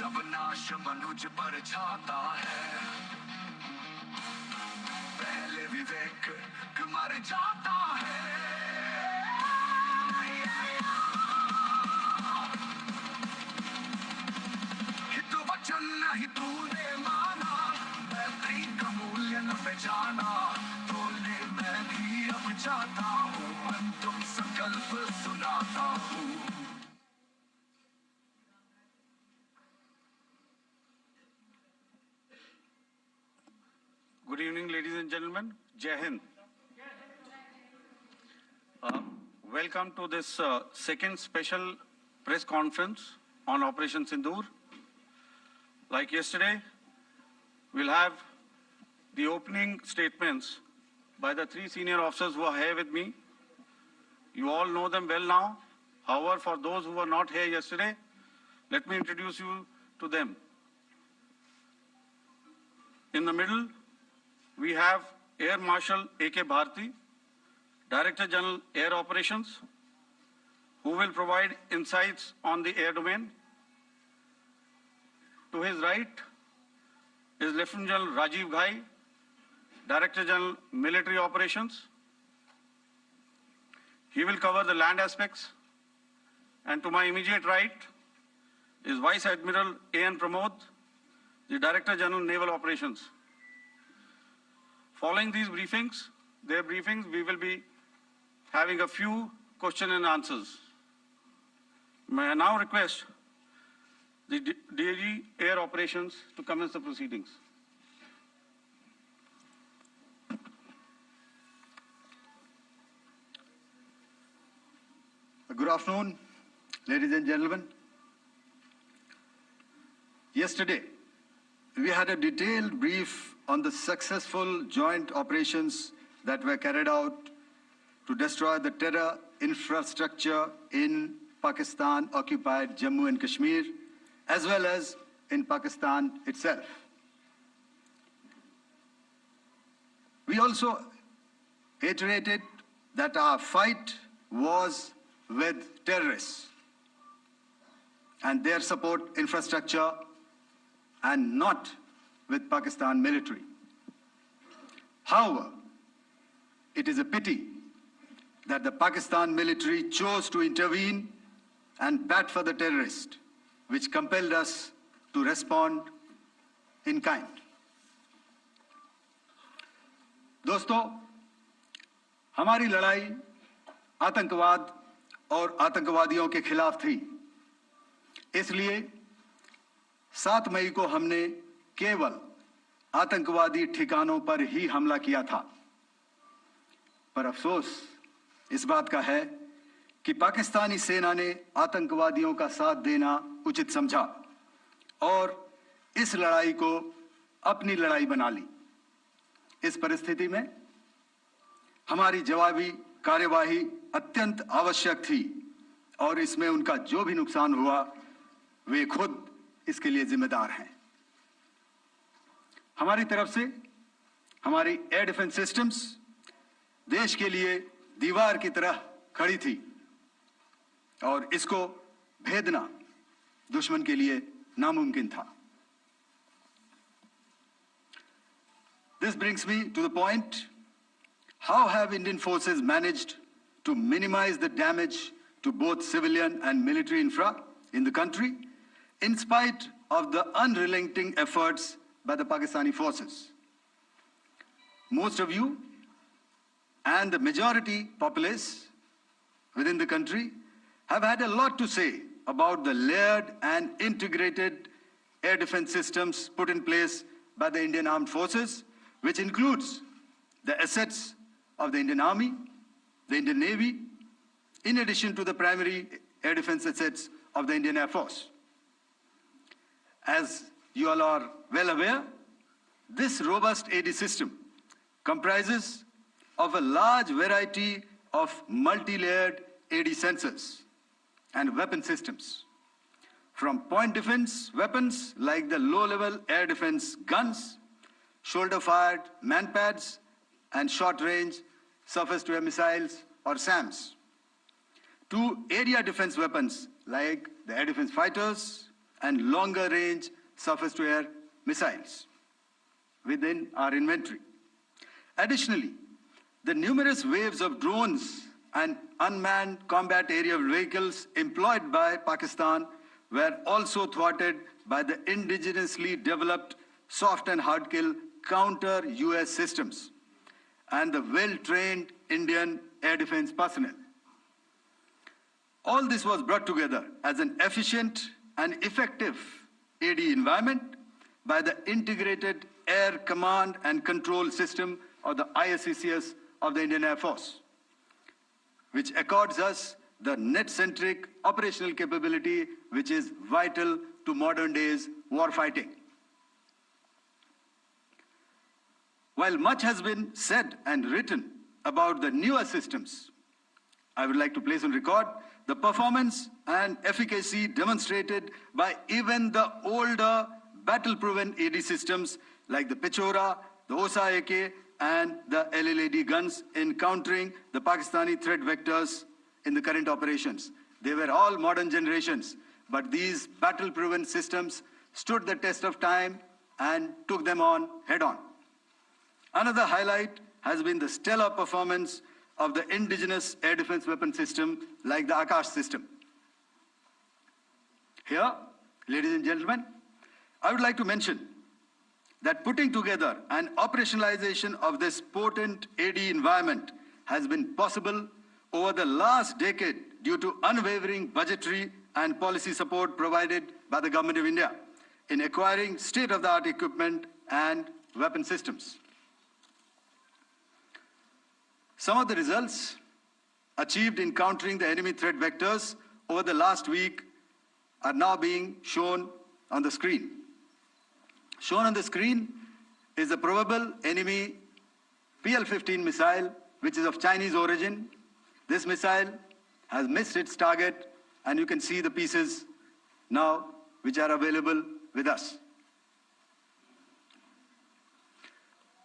सब नाश मनुज पर छाता है, पहले विवेक मर जाता है। हित वचन नहीं तूने माना, मैत्री का मूल्य न पहचाना, तोड़ने मैं भी अब चाहता हूँ, अंतिम संकल्प सुनाता हूँ। Good evening, ladies and gentlemen. Jai Hind. Welcome to this second special press conference on Operation Sindoor. Like yesterday, we'll have the opening statements by the three senior officers who are here with me. You all know them well now. However, for those who were not here yesterday, let me introduce you to them. In the middle, we have Air Marshal A.K. Bharti, Director General Air Operations, who will provide insights on the air domain. To his right is Lieutenant General Rajiv Ghai, Director General Military Operations. He will cover the land aspects. And to my immediate right is Vice Admiral A.N. Pramod, the Director General Naval Operations. Following these briefings, we will be having a few question and answers. May I now request the DG Air Operations to commence the proceedings. Good afternoon, ladies and gentlemen. Yesterday, we had a detailed brief on the successful joint operations that were carried out to destroy the terror infrastructure in Pakistan-occupied Jammu and Kashmir, as well as in Pakistan itself. We also iterated that our fight was with terrorists and their support infrastructure and not with Pakistan military. However, it is a pity that the Pakistan military chose to intervene and bat for the terrorist, which compelled us to respond in kind. दोस्तों, हमारी लड़ाई आतंकवाद और आतंकवादियों के खिलाफ थी। इसलिए 7 मई को हमने केवल आतंकवादी ठिकानों पर ही हमला किया था। पर अफसोस इस बात का है कि पाकिस्तानी सेना ने आतंकवादियों का साथ देना उचित समझा और इस लड़ाई को अपनी लड़ाई बना ली। इस परिस्थिति में हमारी जवाबी कार्यवाही अत्यंत आवश्यक थी और इसमें उनका जो भी नुकसान हुआ, वे खुद इसके लिए जिम्मेदार हैं। हमारी तरफ से हमारी एयर डिफेंस सिस्टम्स देश के लिए दीवार की तरह खड़ी थी और इसको भेदना दुश्मन के लिए नामुमकिन था। This brings me to the point, how have Indian forces managed to minimize the damage to both civilian and military infra in the country in spite of the unrelenting efforts by the Pakistani forces? Most of you and the majority populace within the country have had a lot to say about the layered and integrated air defense systems put in place by the Indian Armed Forces, which includes the assets of the Indian Army, the Indian Navy, in addition to the primary air defense assets of the Indian Air Force. As you all are well aware, this robust AD system comprises of a large variety of multi-layered AD sensors and weapon systems, from point defense weapons like the low-level air defense guns, shoulder-fired manpads, and short-range surface-to-air missiles or SAMs, to area defense weapons like the air defense fighters and longer-range surface-to-air missiles within our inventory. Additionally, the numerous waves of drones and unmanned combat aerial vehicles employed by Pakistan were also thwarted by the indigenously developed soft and hard kill counter-US systems and the well-trained Indian air defense personnel. All this was brought together as an efficient and effective AD environment by the Integrated Air Command and Control System, or the ISCCS of the Indian Air Force, which accords us the net-centric operational capability which is vital to modern days warfighting. While much has been said and written about the newer systems, I would like to place on record the performance and efficacy demonstrated by even the older battle-proven AD systems like the Pechora, the OSA AK, and the LLAD guns in countering the Pakistani threat vectors in the current operations. They were all modern generations, but these battle-proven systems stood the test of time and took them on head-on. Another highlight has been the stellar performance of the indigenous air defense weapon system like the Akash system. Here, ladies and gentlemen, I would like to mention that putting together and operationalization of this potent AD environment has been possible over the last decade due to unwavering budgetary and policy support provided by the Government of India in acquiring state-of-the-art equipment and weapon systems. Some of the results achieved in countering the enemy threat vectors over the last week are now being shown on the screen. Shown on the screen is the probable enemy PL-15 missile, which is of Chinese origin. This missile has missed its target, and you can see the pieces now which are available with us.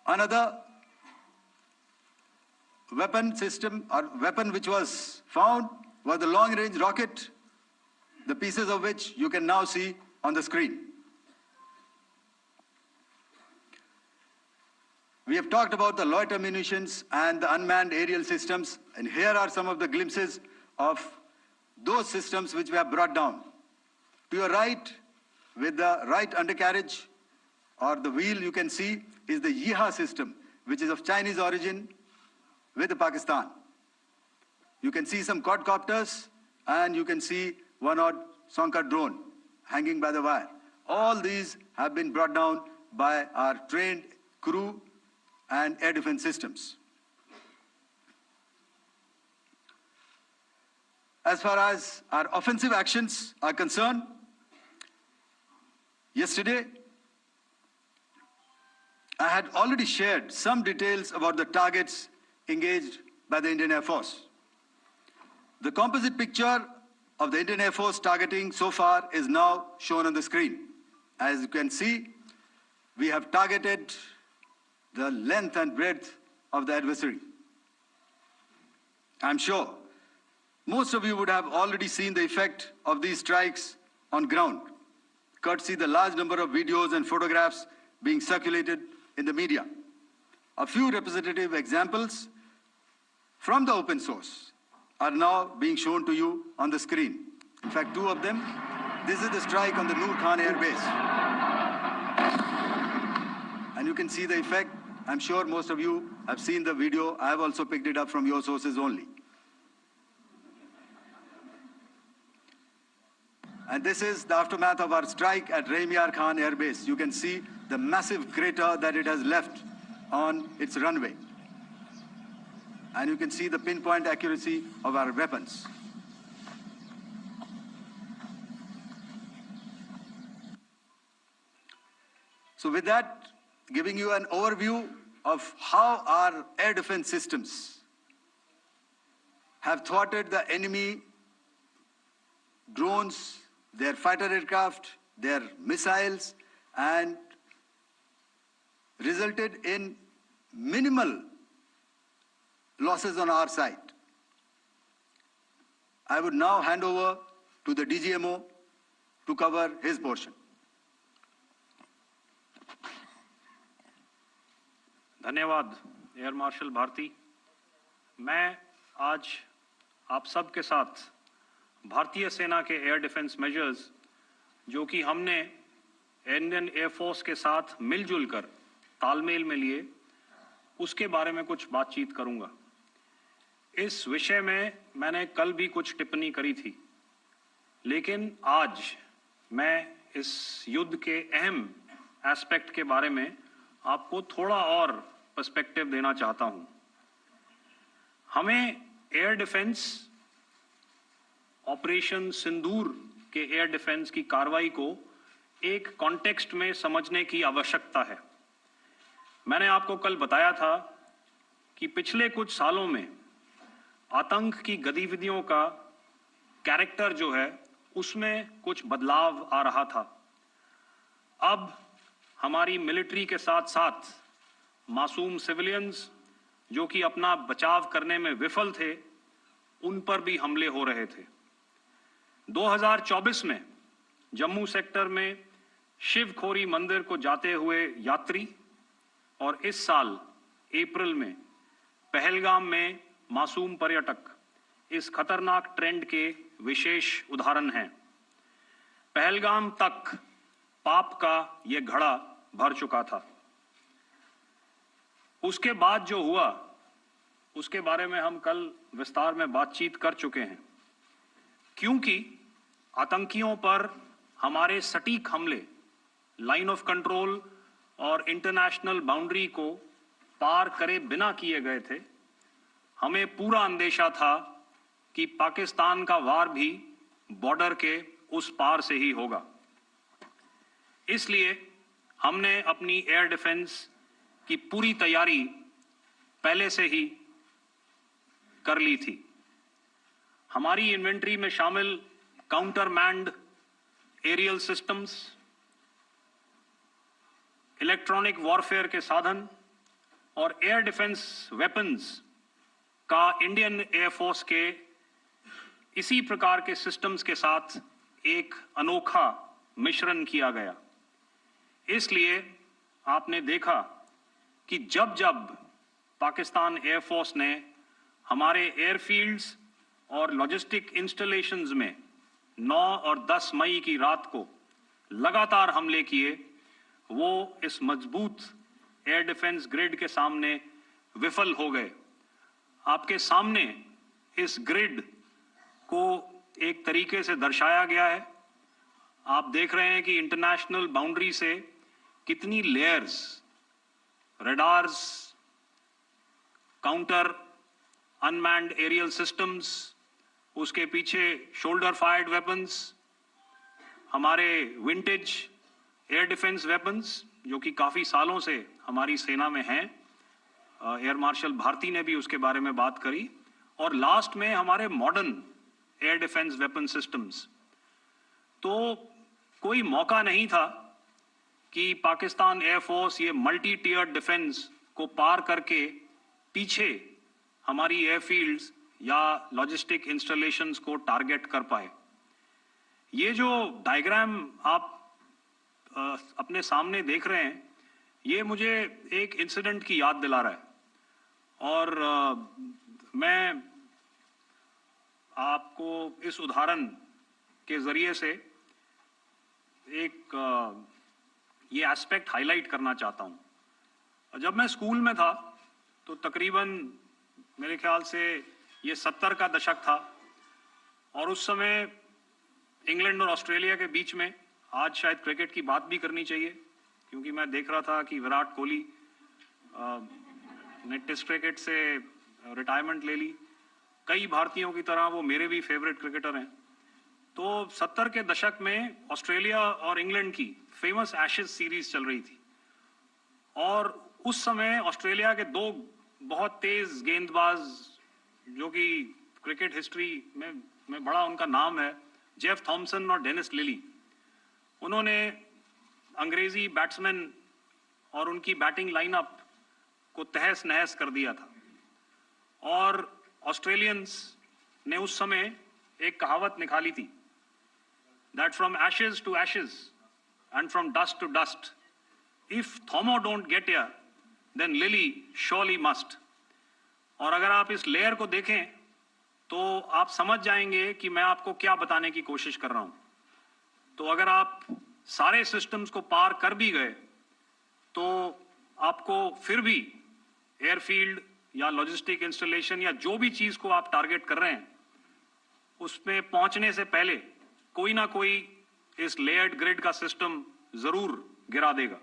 Another weapon system or weapon which was found was the long-range rocket, the pieces of which you can now see on the screen. We have talked about the loiter munitions and the unmanned aerial systems, and here are some of the glimpses of those systems which we have brought down. To your right, with the right undercarriage or the wheel, you can see is the Yeeha system, which is of Chinese origin with Pakistan. You can see some quadcopters, and you can see one odd Sonka drone hanging by the wire. All these have been brought down by our trained crew and air defense systems. As far as our offensive actions are concerned, yesterday I had already shared some details about the targets engaged by the Indian Air Force. The composite picture of the Indian Air Force targeting so far is now shown on the screen. As you can see, we have targeted the length and breadth of the adversary. I'm sure most of you would have already seen the effect of these strikes on ground, courtesy the large number of videos and photographs being circulated in the media. A few representative examples from the open source are now being shown to you on the screen. In fact, two of them. This is the strike on the Noor Khan Air Base. And you can see the effect. I'm sure most of you have seen the video. I have also picked it up from your sources only. And this is the aftermath of our strike at Rahim Yar Khan Air Base. You can see the massive crater that it has left on its runway. And you can see the pinpoint accuracy of our weapons. So with that, giving you an overview of how our air defense systems have thwarted the enemy drones, their fighter aircraft, their missiles, and resulted in minimal losses on our side. I would now hand over to the DGMO to cover his portion. धन्यवाद air marshal Bharti. मैं आज आप सब के साथ भारतीय सेना के एयर डिफेंस मेजर्स जो कि हमने इंडियन एयरफोर्स के साथ मिलजुल कर तालमेल में लिए, उसके बारे में कुछ बातचीत करूंगा। इस विषय में मैंने कल भी कुछ टिप्पणी करी थी, लेकिन आज मैं इस युद्ध के अहम एस्पेक्ट के बारे में आपको थोड़ा और पर्सपेक्टिव देना चाहता हूं। हमें एयर डिफेंस ऑपरेशन सिंदूर के एयर डिफेंस की कार्रवाई को एक कॉन्टेक्स्ट में समझने की आवश्यकता है। मैंने आपको कल बताया था कि पिछले कुछ सालों में आतंक की गतिविधियों का कैरेक्टर जो है उसमें कुछ बदलाव आ रहा था। अब हमारी मिलिट्री के साथ साथ मासूम सिविलियंस जो कि अपना बचाव करने में विफल थे, उन पर भी हमले हो रहे थे। 2024 में जम्मू सेक्टर में शिवखोरी मंदिर को जाते हुए यात्री और इस साल अप्रैल में पहलगाम में मासूम पर्यटक इस खतरनाक ट्रेंड के विशेष उदाहरण हैं। पहलगाम तक पाप का यह घड़ा भर चुका था। उसके बाद जो हुआ उसके बारे में हम कल विस्तार में बातचीत कर चुके हैं, क्योंकि आतंकियों पर हमारे सटीक हमले लाइन ऑफ कंट्रोल और इंटरनेशनल बाउंड्री को पार करे बिना किए गए थे। हमें पूरा अंदेशा था कि पाकिस्तान का वार भी बॉर्डर के उस पार से ही होगा। इसलिए हमने अपनी एयर डिफेंस की पूरी तैयारी पहले से ही कर ली थी। हमारी इन्वेंट्री में शामिल counter manned aerial systems, electronic warfare के साधन और एयर डिफेंस वेपन्स का इंडियन एयरफोर्स के इसी प्रकार के सिस्टम्स के साथ एक अनोखा मिश्रण किया गया। इसलिए आपने देखा कि जब जब पाकिस्तान एयरफोर्स ने हमारे एयरफील्ड्स और लॉजिस्टिक इंस्टॉलेशंस में 9 और 10 मई की रात को लगातार हमले किए, वो इस मजबूत एयर डिफेंस ग्रिड के सामने विफल हो गए। आपके सामने इस ग्रिड को एक तरीके से दर्शाया गया है। आप देख रहे हैं कि इंटरनेशनल बाउंड्री से कितनी layers, radars, counter unmanned aerial systems, उसके पीछे शोल्डर फायर्ड वेपन्स, हमारे विंटेज एयर डिफेंस वेपन्स जो कि काफी सालों से हमारी सेना में हैं। एयर मार्शल भारती ने भी उसके बारे में बात करी। और लास्ट में हमारे modern air defence weapon systems. तो कोई मौका नहीं था कि पाकिस्तान एयरफोर्स ये मल्टी टियर डिफेंस को पार करके पीछे हमारी एयरफील्ड्स या लॉजिस्टिक इंस्टॉलेशंस को टारगेट कर पाए। ये जो डायग्राम आप अपने सामने देख रहे हैं, ये मुझे एक इंसिडेंट की याद दिला रहा है। और मैं आपको इस उदाहरण के जरिए से एक ये एस्पेक्ट हाईलाइट करना चाहता हूं। जब मैं स्कूल में था तो तकरीबन मेरे ख्याल से ये 70 का दशक था और उस समय इंग्लैंड और ऑस्ट्रेलिया के बीच में, आज शायद क्रिकेट की बात भी करनी चाहिए क्योंकि मैं देख रहा था कि विराट कोहली ने टेस्ट क्रिकेट से रिटायरमेंट ले ली। कई भारतीयों की तरह वो मेरे भी फेवरेट क्रिकेटर हैं। तो 70 के दशक में ऑस्ट्रेलिया और इंग्लैंड की फेमस एशेज सीरीज चल रही थी और उस समय ऑस्ट्रेलिया के दो बहुत तेज गेंदबाज जो कि क्रिकेट हिस्ट्री में बड़ा उनका नाम है, जेफ थॉमसन और डेनिस लिली, उन्होंने अंग्रेजी बैट्समैन और उनकी बैटिंग लाइनअप को तहस नहस कर दिया था। और ऑस्ट्रेलियंस ने उस समय एक कहावत निकाली थी that from ashes to ashes and from dust to dust, if Thomo don't get here, then Lily surely must. और अगर आप इस लेयर को देखें तो आप समझ जाएंगे कि मैं आपको क्या बताने की कोशिश कर रहा हूं. तो अगर आप सारे सिस्टम्स को पार कर भी गए तो आपको फिर भी एयरफील्ड या लॉजिस्टिक इंस्टॉलेशन या जो भी चीज को आप टारगेट कर रहे हैं उसमें पहुंचने से पहले कोई ना कोई इस लेयर्ड ग्रिड का सिस्टम जरूर गिरा देगा.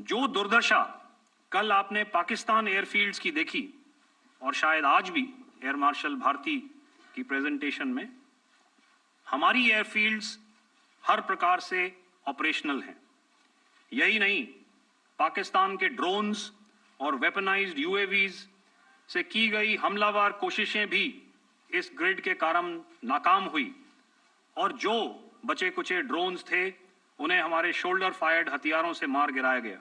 जो दुर्दशा कल आपने पाकिस्तान एयरफील्ड्स की देखी और शायद आज भी एयर मार्शल भारती की प्रेजेंटेशन में, हमारी एयरफील्ड्स हर प्रकार से ऑपरेशनल हैं. यही नहीं, पाकिस्तान के ड्रोन्स और वेपनाइज्ड यूएवीज से की गई हमलावर कोशिशें भी इस ग्रिड के कारण नाकाम हुई और जो बचे कुचे ड्रोन्स थे उन्हें हमारे शोल्डर फायर्ड हथियारों से मार गिराया गया.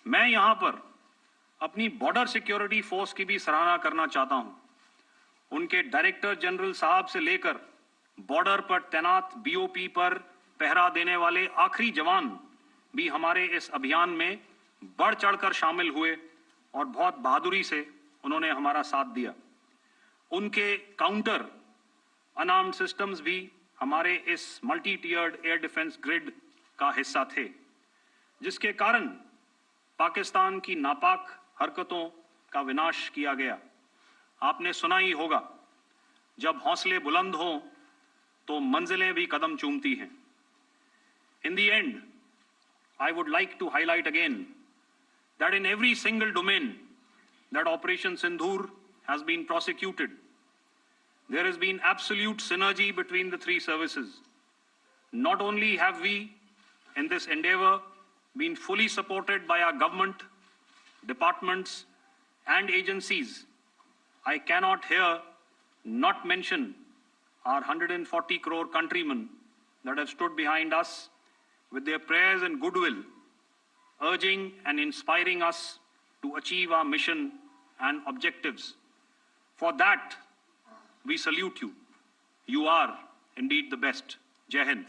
मैं यहां पर अपनी बॉर्डर सिक्योरिटी फोर्स की भी सराहना करना चाहता हूं. उनके डायरेक्टर जनरल साहब से लेकर बॉर्डर पर तैनात बीओपी पर पहरा देने वाले आखिरी जवान भी हमारे इस अभियान में बढ़ चढ़कर शामिल हुए और बहुत बहादुरी से उन्होंने हमारा साथ दिया. उनके काउंटर अनार्म्ड सिस्टम्स भी हमारे इस मल्टी टियर्ड एयर डिफेंस ग्रिड का हिस्सा थे, जिसके कारण पाकिस्तान की नापाक हरकतों का विनाश किया गया. आपने सुना ही होगा, जब हौसले बुलंद हों तो मंजिलें भी कदम चूमती हैं. In the end, I would like to highlight again that in every single domain that Operation Sindoor has been prosecuted, there has been absolute synergy between the three services. Not only have we, in this endeavor, been fully supported by our government, departments, and agencies, I cannot here not mention our 140 crore countrymen that have stood behind us with their prayers and goodwill, urging and inspiring us to achieve our mission and objectives. For that, we salute you. You are indeed the best. Jai Hind.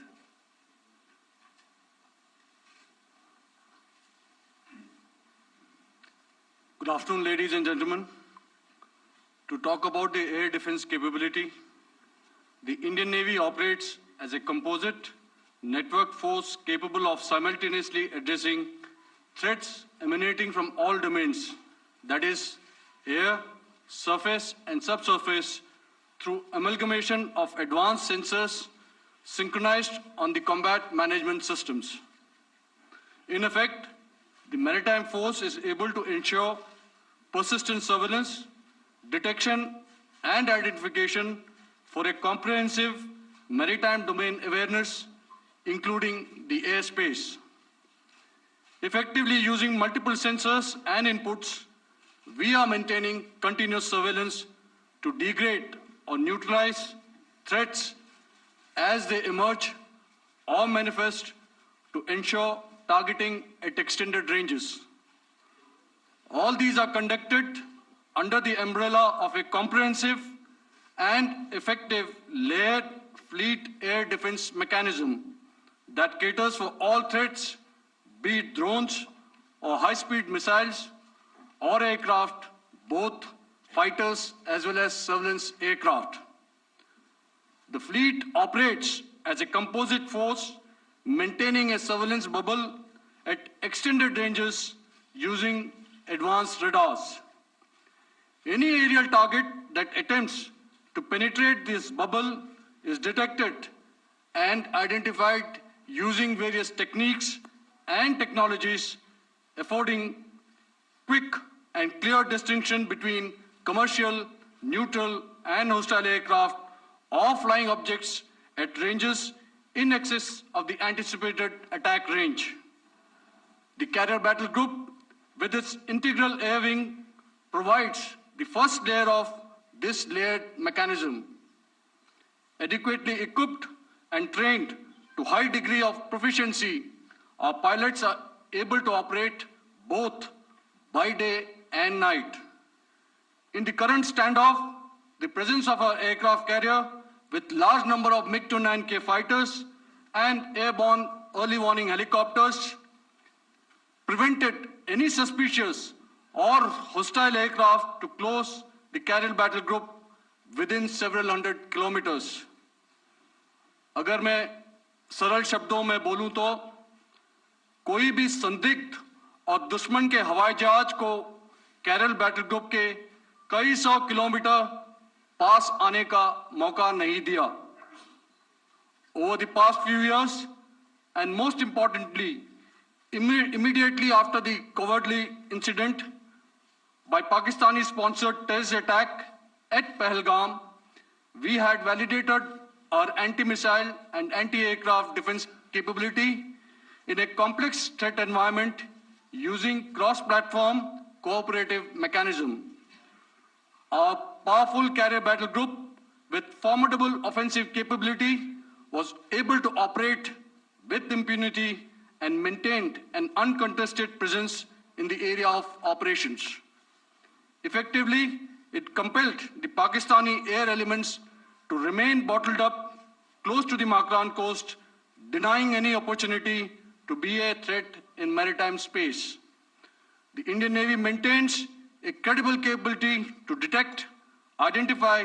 Good afternoon, ladies and gentlemen. To talk about the air defense capability, the Indian Navy operates as a composite network force capable of simultaneously addressing threats emanating from all domains, that is, air, surface, and subsurface, through amalgamation of advanced sensors synchronized on the combat management systems. In effect, the maritime force is able to ensure persistent surveillance, detection, and identification for a comprehensive maritime domain awareness, including the airspace. Effectively using multiple sensors and inputs, we are maintaining continuous surveillance to degrade or neutralize threats as they emerge or manifest, to ensure targeting at extended ranges. All these are conducted under the umbrella of a comprehensive and effective layered fleet air defense mechanism that caters for all threats, be it drones or high-speed missiles or aircraft, both fighters as well as surveillance aircraft. The fleet operates as a composite force, maintaining a surveillance bubble at extended ranges using advanced radars. Any aerial target that attempts to penetrate this bubble is detected and identified using various techniques and technologies, affording quick and clear distinction between commercial, neutral, and hostile aircraft or flying objects at ranges in excess of the anticipated attack range. The Carrier Battle Group, with its integral air wing, provides the first layer of this layered mechanism. Adequately equipped and trained to high degree of proficiency, our pilots are able to operate both by day and night. In the current standoff, the presence of our aircraft carrier with large number of MiG-29K fighters and airborne early warning helicopters, prevented any suspicious or hostile aircraft to close the Karel battle group within several hundred kilometers. अगर मैं सरल शब्दों में बोलूं तो कोई भी संदिग्ध और दुश्मन के हवाई जहाज को कैरल बैटल ग्रुप के कई सौ किलोमीटर पास आने का मौका नहीं दिया. Over the past few years, and most importantly, immediately after the cowardly incident by Pakistani-sponsored terrorist attack at Pahalgam, we had validated our anti-missile and anti-aircraft defense capability in a complex threat environment using cross-platform cooperative mechanism. Our powerful carrier battle group with formidable offensive capability was able to operate with impunity and maintained an uncontested presence in the area of operations. Effectively, it compelled the Pakistani air elements to remain bottled up close to the Makran coast, denying any opportunity to be a threat in maritime space. The Indian Navy maintains a credible capability to detect, identify,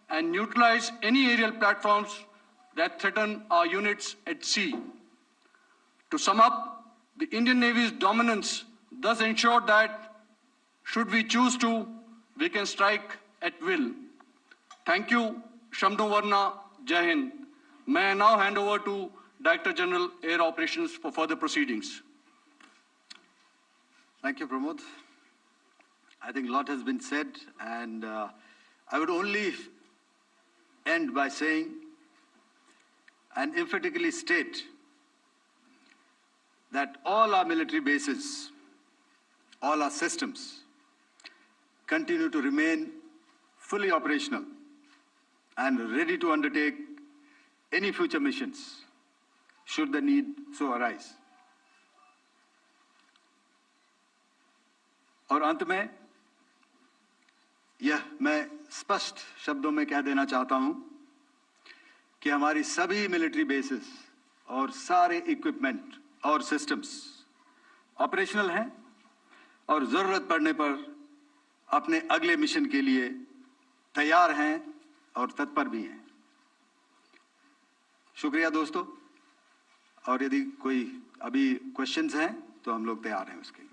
and neutralize any aerial platforms that threaten our units at sea. To sum up, the Indian Navy's dominance thus ensured that, should we choose to, we can strike at will. Thank you, Shamdhu Varna, Jai Hind. May I now hand over to Director General Air Operations for further proceedings. Thank you, Pramod. I think a lot has been said, and I would only end by saying and emphatically state that all our military bases, all our systems continue to remain fully operational and ready to undertake any future missions should the need so arise. और अंत में यह मैं स्पष्ट शब्दों में कह देना चाहता हूं कि हमारी सभी मिलिट्री बेसेस और सारे इक्विपमेंट और सिस्टम्स ऑपरेशनल हैं और जरूरत पड़ने पर अपने अगले मिशन के लिए तैयार हैं और तत्पर भी हैं. शुक्रिया दोस्तों, और यदि कोई अभी क्वेश्चंस हैं तो हम लोग तैयार हैं उसके लिए.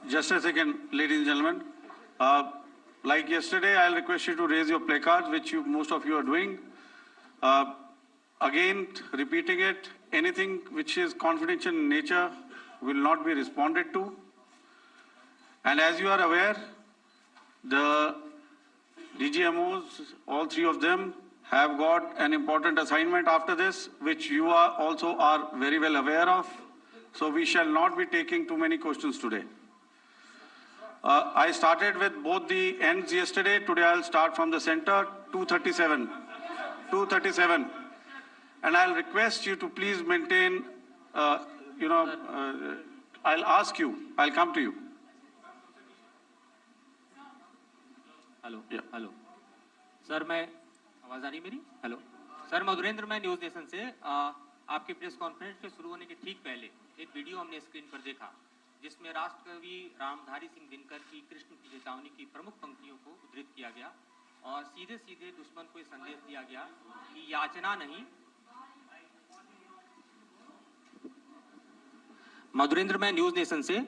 Just a second, ladies and gentlemen. Like yesterday, I'll request you to raise your placards, which most of you are doing. Again, repeating it, anything which is confidential in nature will not be responded to. And as you are aware, the DGMOs, all three of them, have got an important assignment after this, which you also are very well aware of. So we shall not be taking too many questions today. I started with both the ends yesterday. Today I'll start from the center, 237. 237. And I'll request you to please maintain, I'll ask you, I'll come to you. Hello hello sir, मैं आवाज आ रही मेरी? Hello sir, Madhurendra, मैं news nation से आपकी press conference के शुरू होने के ठीक पहले एक वीडियो हमने स्क्रीन पर देखा जिसमें राष्ट्रकवि रामधारी सिंह दिनकर की कृष्ण की चेतावनी की प्रमुख पंक्तियों को उद्धृत किया गया और सीधे सीधे दुश्मन को संदेश दिया गया कि याचना नहीं. मधुरेंद्र, मैं न्यूज नेशन से.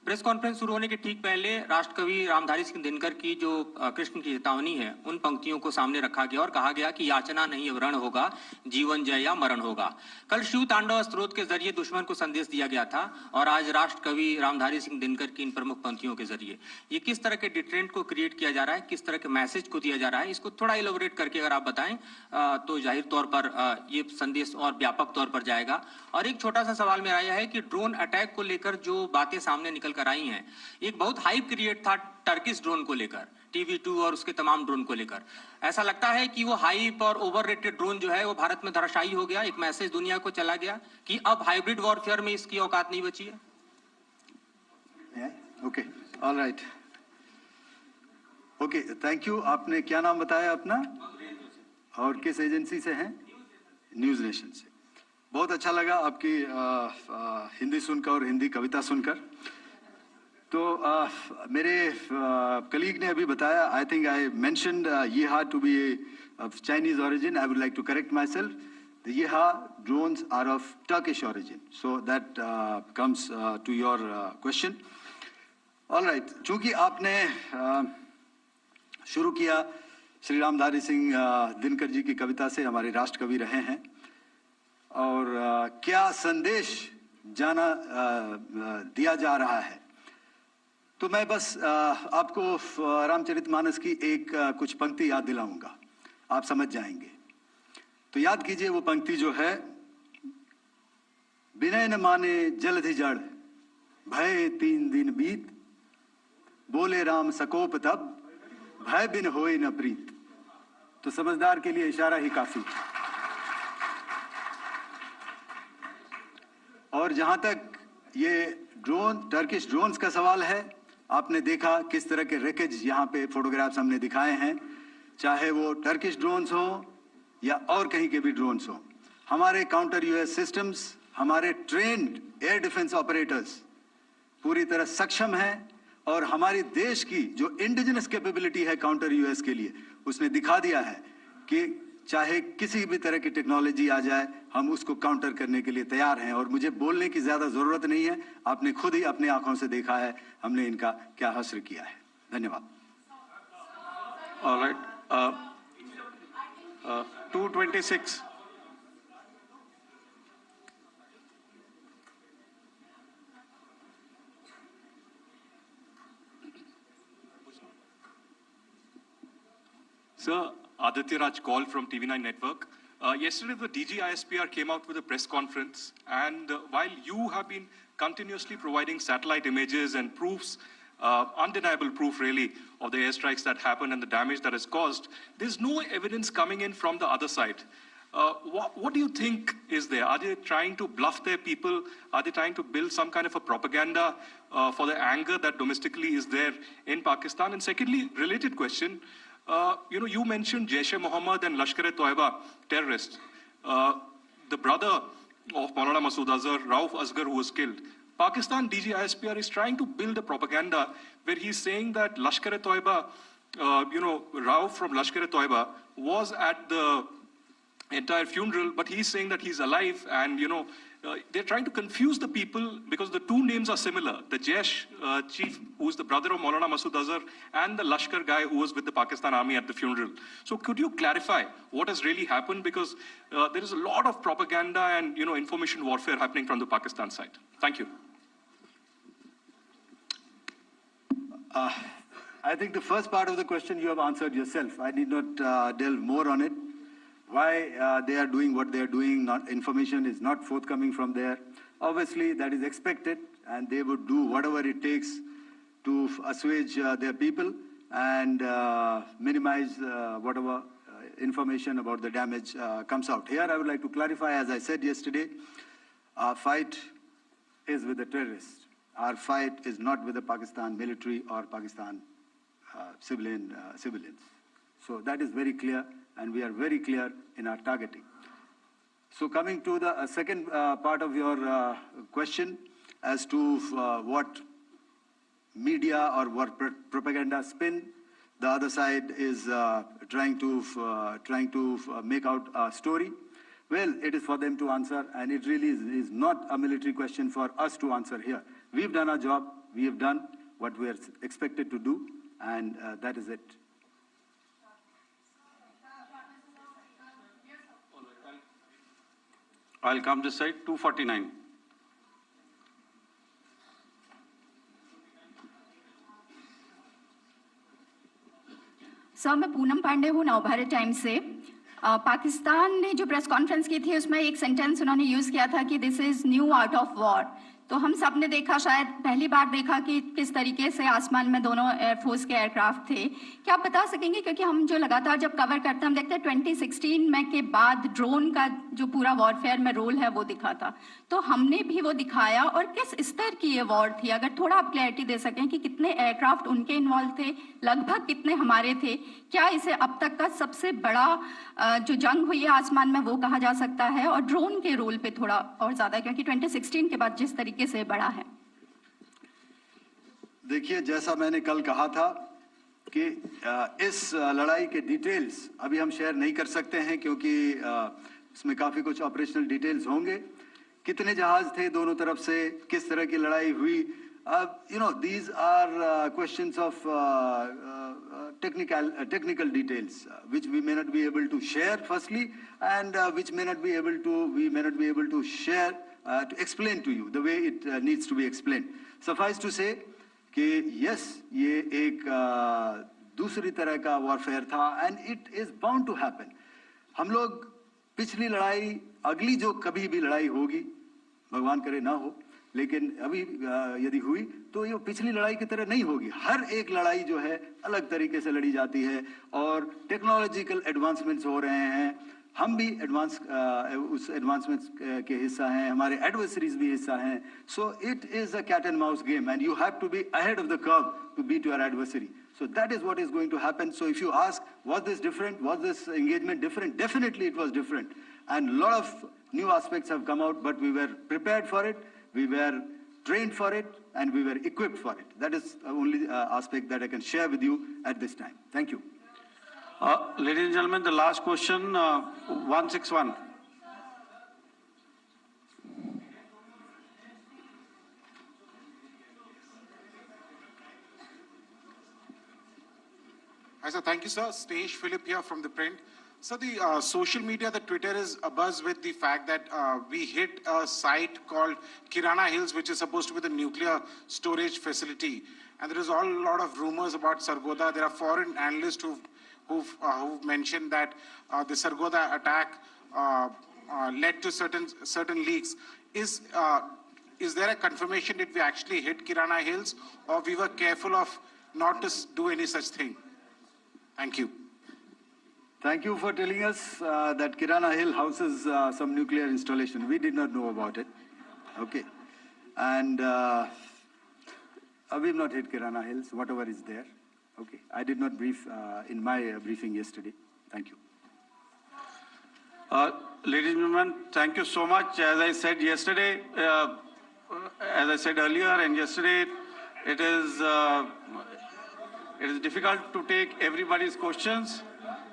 प्रेस कॉन्फ्रेंस शुरू होने के ठीक पहले राष्ट्रकवि रामधारी सिंह दिनकर की जो कृष्ण की चेतावनी है उन पंक्तियों को सामने रखा गया और कहा गया कि याचना नहीं वरण होगा, जीवन जय या मरण होगा. कल शिव तांडव स्त्रोत के जरिए दुश्मन को संदेश दिया गया था और आज राष्ट्रकवि रामधारी सिंह दिनकर की इन प्रमुख पंक्तियों के जरिए ये किस तरह के डिटरेंट को क्रिएट किया जा रहा है, किस तरह के मैसेज को दिया जा रहा है, इसको थोड़ा इलेबोरेट करके अगर आप बताएं तो जाहिर तौर पर ये संदेश और व्यापक तौर पर जाएगा. और एक छोटा सा सवाल मेरा यह है कि ड्रोन अटैक को लेकर जो बातें सामने निकल कर आई हैं, एक बहुत हाइप क्रिएट था टर्किश ड्रोन को लेकर, TV2 और उसके तमाम ड्रोन को लेकर. ऐसा लगता है कि वो हाइप और ओवररेटेड ड्रोन जो है वो भारत में धराशायी हो गया. एक मैसेज दुनिया को चला गया कि अब हाइब्रिड वॉरफेयर में इसकी औकात नहीं बची है. Okay, alright, okay, thank you. आपने क्या नाम बताया अपना? और किस एजेंसी से हैं? न्यूज़ नेशन से। बहुत अच्छा लगा आपकी हिंदी सुनकर और हिंदी कविता सुनकर। तो मेरे कलीग ने अभी बताया, I think I mentioned Yiha to be of Chinese origin. I would like to correct myself. The Yeha drones are of Turkish origin. So that comes to your question. All right. चूंकि आपने शुरू किया श्री रामधारी सिंह दिनकर जी की कविता से, हमारे राष्ट्र कवि रहे हैं, और क्या संदेश दिया जा रहा है, तो मैं बस आपको रामचरितमानस की कुछ पंक्ति याद दिलाऊंगा, आप समझ जाएंगे। तो याद कीजिए वो पंक्ति जो है, विनय न माने जलधि जड़, भय 3 दिन बीत, बोले राम सकोप तब, भय बिन होए न प्रीत। तो समझदार के लिए इशारा ही काफी। और जहां तक ये टर्किश ड्रोन्स का सवाल है, आपने देखा किस तरह के रेकेज यहाँ पे फोटोग्राफ्स हमने दिखाए हैं, चाहे वो टर्किश ड्रोन्स हो या और कहीं के भी ड्रोन्स हो। हमारे काउंटर यूएस सिस्टम्स, हमारे ट्रेन्ड एयर डिफेंस ऑपरेटर्स पूरी तरह सक्षम हैं, और हमारी देश की जो इंडिजिनस कैपेबिलिटी है काउंटर यूएस के लिए, उसने दिखा दिया है कि चाहे किसी भी तरह की टेक्नोलॉजी आ जाए, हम उसको काउंटर करने के लिए तैयार हैं। और मुझे बोलने की ज्यादा जरूरत नहीं है, आपने खुद ही अपनी आंखों से देखा है हमने इनका क्या हश्र किया है। धन्यवाद। All right. 226. Sir, Aditya Raj call from TV9 Network. Yesterday, the DG ISPR came out with a press conference, and while you have been continuously providing satellite images and proofs, undeniable proof really, of the airstrikes that happened and the damage that is caused, there's no evidence coming in from the other side. What do you think is there? Are they trying to bluff their people? Are they trying to build some kind of a propaganda for the anger that domestically is there in Pakistan? And secondly, related question, you mentioned Jaish-e-Mohammed and Lashkar-e-Toiba terrorists. The brother of Maulana Masood Azhar, Rauf Asghar, who was killed. Pakistan DG ISPR is trying to build a propaganda where he's saying that Lashkar-e-Toiba, Rauf from Lashkar-e-Toiba was at the entire funeral, but he's saying that he's alive, and they're trying to confuse the people because the two names are similar. The Jaish chief, who's the brother of Maulana Masood Azhar, and the Lashkar guy who was with the Pakistan army at the funeral. So could you clarify what has really happened? Because there is a lot of propaganda and information warfare happening from the Pakistan side. Thank you. I think the first part of the question you have answered yourself. I need not delve more on it. Why they are doing what they are doing, information is not forthcoming from there. Obviously, that is expected, and they would do whatever it takes to assuage their people and minimize whatever information about the damage comes out. Here, I would like to clarify, as I said yesterday, our fight is with the terrorists. Our fight is not with the Pakistan military or Pakistan civilians. So that is very clear, and we are very clear in our targeting. So coming to the second part of your question as to what media or what propaganda spin the other side is trying to make out a story. Well, it is for them to answer, and it really is not a military question for us to answer here. We've done our job, we have done what we are expected to do, and that is it. I'll come this side, 249. Sir, मैं पूनम पांडे हूँ Navbharat times से। पाकिस्तान ने जो press conference की थी उसमें एक sentence उन्होंने यूज़ किया था कि this is new art of war, तो हम सब ने देखा, शायद पहली बार देखा कि किस तरीके से आसमान में दोनों एयरफोर्स के एयरक्राफ्ट थे। क्या आप बता सकेंगे, क्योंकि हम जो लगातार जब कवर करते हैं हम देखते हैं 2016 में के बाद ड्रोन का जो पूरा वॉरफेयर में रोल है वो दिखा था, तो हमने भी वो दिखाया, और किस स्तर की ये वॉर थी? अगर थोड़ा आप क्लैरिटी दे सकें कि कितने एयरक्राफ्ट उनके इन्वॉल्व थे, लगभग कितने हमारे थे, क्या इसे अब तक का सबसे बड़ा जो जंग हुई है आसमान में वो कहा जा सकता है? और ड्रोन के रोल पे थोड़ा और ज्यादा, क्योंकि 2016 के बाद जिस तरीके से बड़ा है। देखिए, जैसा मैंने कल कहा था कि इस लड़ाई के डिटेल्स अभी हम शेयर नहीं कर सकते हैं, क्योंकि इसमें काफ़ी कुछ ऑपरेशनल डिटेल्स होंगे। कितने जहाज थे दोनों तरफ से, किस तरह की लड़ाई हुई, these are questions of technical details which we may not be able to share firstly, and which we may not be able to share to explain to you the way it needs to be explained. Suffice to say कि yes, ये एक दूसरी तरह का warfare था, and it is bound to happen. हम लोग पिछली लड़ाई, अगली जो कभी भी लड़ाई होगी, भगवान करे ना हो, लेकिन अभी यदि हुई तो ये पिछली लड़ाई की तरह नहीं होगी। हर एक लड़ाई जो है अलग तरीके से लड़ी जाती है, और टेक्नोलॉजिकल एडवांसमेंट्स हो रहे हैं। हम भी उस एडवांसमेंट्स के हिस्सा हैं, हमारे एडवर्सरीज भी हिस्सा हैं। So it is a cat and mouse game, and you have to be ahead of the curve to beat your adversary. So that is what is going to happen. So if you ask, was this different? Was this engagement different? Definitely it was different. And a lot of new aspects have come out, but we were prepared for it, we were trained for it, and we were equipped for it. That is the only aspect that I can share with you at this time. Thank you. Ladies and gentlemen, the last question, 161. Hi, sir. Thank you, sir. Stesh Philip here from the print. So the social media, the Twitter is abuzz with the fact that we hit a site called Kirana Hills, which is supposed to be the nuclear storage facility. And there is a lot of rumors about Sargodha. There are foreign analysts who've mentioned that the Sargodha attack led to certain leaks. Is there a confirmation that we actually hit Kirana Hills, or we were careful of not to do any such thing? Thank you. Thank you for telling us that Kirana Hill houses some nuclear installation. We did not know about it. Okay. And we've not hit Kirana Hills, whatever is there. Okay. I did not brief in my briefing yesterday. Thank you. Ladies and gentlemen, thank you so much. As I said yesterday, as I said earlier and yesterday, it is difficult to take everybody's questions,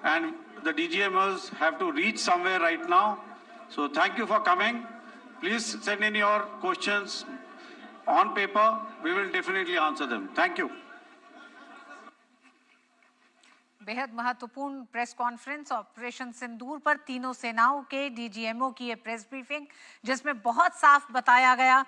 and the DGMOs have to reach somewhere right now. So thank you for coming. Please send in your questions on paper. We will definitely answer them. Thank you. बेहद महत्वपूर्ण press conference operation सिंदूर पर तीनों सेनाओं के DGMO की ये press briefing, जिसमें बहुत साफ बताया गया